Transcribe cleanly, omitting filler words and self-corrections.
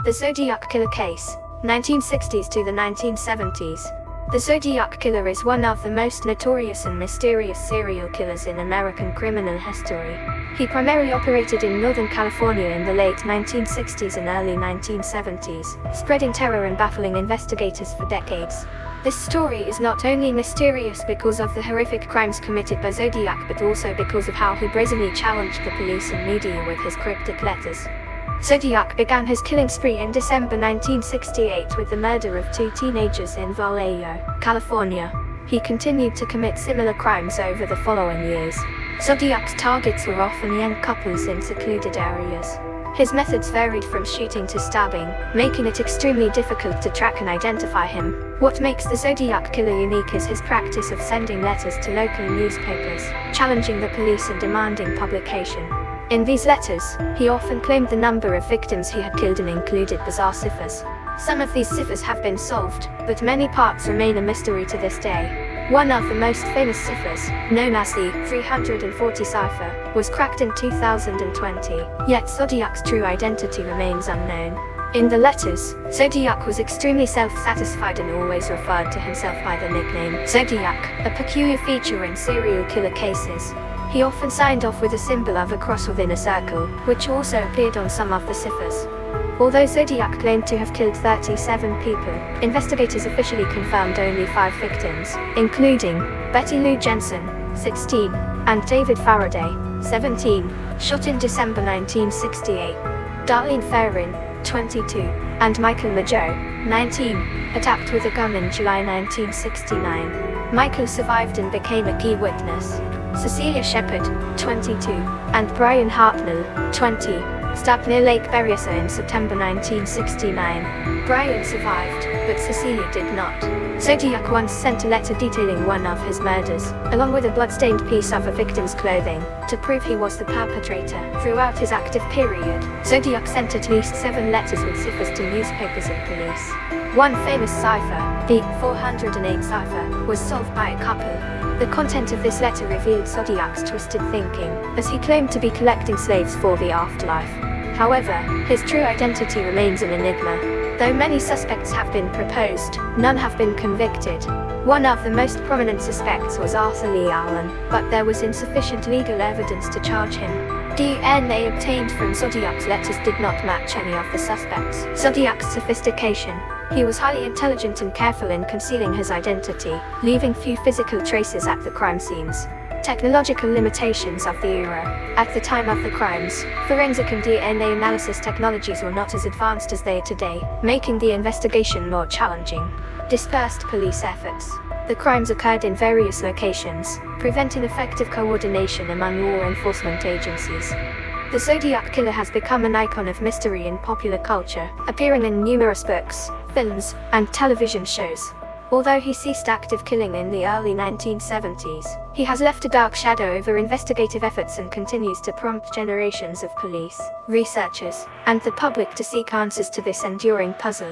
The Zodiac Killer Case, 1960s to the 1970s. The Zodiac Killer is one of the most notorious and mysterious serial killers in American criminal history. He primarily operated in Northern California in the late 1960s and early 1970s, spreading terror and baffling investigators for decades. This story is not only mysterious because of the horrific crimes committed by Zodiac, but also because of how he brazenly challenged the police and media with his cryptic letters. Zodiac began his killing spree in December 1968 with the murder of 2 teenagers in Vallejo, California. He continued to commit similar crimes over the following years. Zodiac's targets were often young couples in secluded areas. His methods varied from shooting to stabbing, making it extremely difficult to track and identify him. What makes the Zodiac Killer unique is his practice of sending letters to local newspapers, challenging the police and demanding publication. In these letters, he often claimed the number of victims he had killed and included bizarre ciphers. Some of these ciphers have been solved, but many parts remain a mystery to this day. One of the most famous ciphers, known as the 340 cipher, was cracked in 2020, yet Zodiac's true identity remains unknown. In the letters, Zodiac was extremely self-satisfied and always referred to himself by the nickname Zodiac, a peculiar feature in serial killer cases. He often signed off with a symbol of a cross within a circle, which also appeared on some of the ciphers. Although Zodiac claimed to have killed 37 people, investigators officially confirmed only 5 victims, including Betty Lou Jensen, 16, and David Faraday, 17, shot in December 1968. Darlene Ferrin, 22, and Michael Mageau, 19, attacked with a gun in July 1969. Michael survived and became a key witness. Cecilia Shepard, 22, and Brian Hartnell, 20, stabbed near Lake Berryessa in September 1969. Brian survived, but Cecilia did not. Zodiac once sent a letter detailing one of his murders, along with a blood-stained piece of a victim's clothing, to prove he was the perpetrator. Throughout his active period, Zodiac sent at least 7 letters with ciphers to newspapers and police. One famous cipher, the 408 cipher, was solved by a couple. The content of this letter revealed Zodiac's twisted thinking, as he claimed to be collecting slaves for the afterlife. However, his true identity remains an enigma. Though many suspects have been proposed, none have been convicted. One of the most prominent suspects was Arthur Lee Allen, but there was insufficient legal evidence to charge him. DNA obtained from Zodiac's letters did not match any of the suspects. Zodiac's sophistication. He was highly intelligent and careful in concealing his identity, leaving few physical traces at the crime scenes. Technological limitations of the era. At the time of the crimes, forensic and DNA analysis technologies were not as advanced as they are today, making the investigation more challenging. Dispersed police efforts. The crimes occurred in various locations, preventing effective coordination among law enforcement agencies. The Zodiac Killer has become an icon of mystery in popular culture, appearing in numerous books, films, and television shows. Although he ceased active killing in the early 1970s, he has left a dark shadow over investigative efforts and continues to prompt generations of police, researchers, and the public to seek answers to this enduring puzzle.